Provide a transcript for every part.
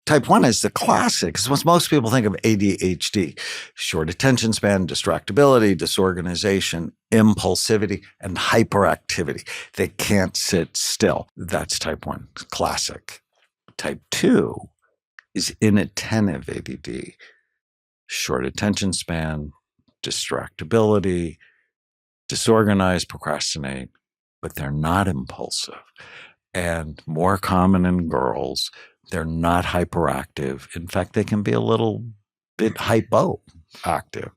Type 1 is the classic. Because what most people think of ADHD, short attention span, distractibility, disorganization, impulsivity, and hyperactivity. They can't sit still. That's type 1, classic. Type 2 is inattentive ADD, short attention span, distractibility, disorganized, procrastinate, but they're not impulsive. And more common in girls, they're not hyperactive. In fact, they can be a little bit hypoactive.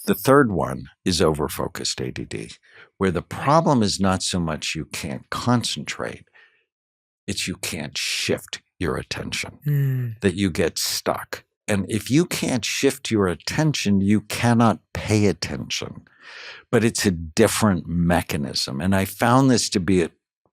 The third one is overfocused ADD, where the problem is not so much you can't concentrate, it's you can't shift your attention, that you get stuck. And if you can't shift your attention, you cannot pay attention. But it's a different mechanism. And I found this to be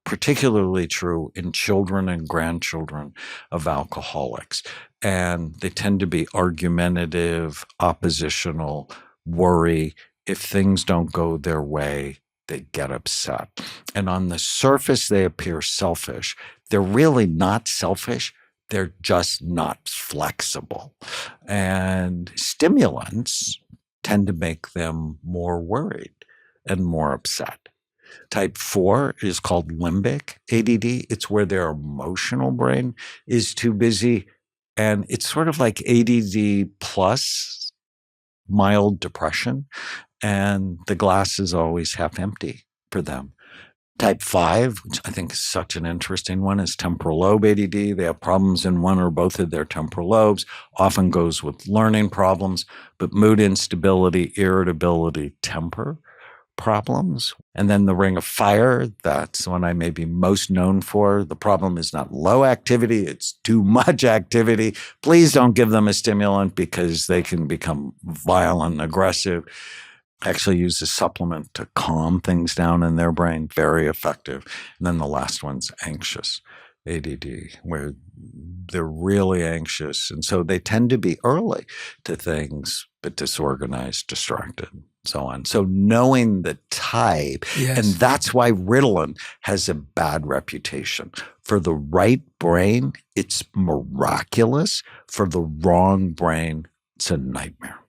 particularly true in children and grandchildren of alcoholics. And they tend to be argumentative, oppositional, worry. If things don't go their way, they get upset. And on the surface, they appear selfish. They're really not selfish. They're just not flexible. And stimulants tend to make them more worried and more upset. Type 4 is called limbic ADD. It's where their emotional brain is too busy. And it's sort of like ADD plus mild depression. And the glass is always half empty for them. Type 5, which I think is such an interesting one, is temporal lobe ADD. They have problems in one or both of their temporal lobes, often goes with learning problems, but mood instability, irritability, temper problems. And then the ring of fire, that's one I may be most known for. The problem is not low activity, it's too much activity. Please don't give them a stimulant because they can become violent and aggressive. I actually use a supplement to calm things down in their brain, very effective. And then the last one's anxious ADD, where they're really anxious. And so they tend to be early to things, but disorganized, distracted, so on. So knowing the type, and that's why Ritalin has a bad reputation. For the right brain, it's miraculous. For the wrong brain, it's a nightmare.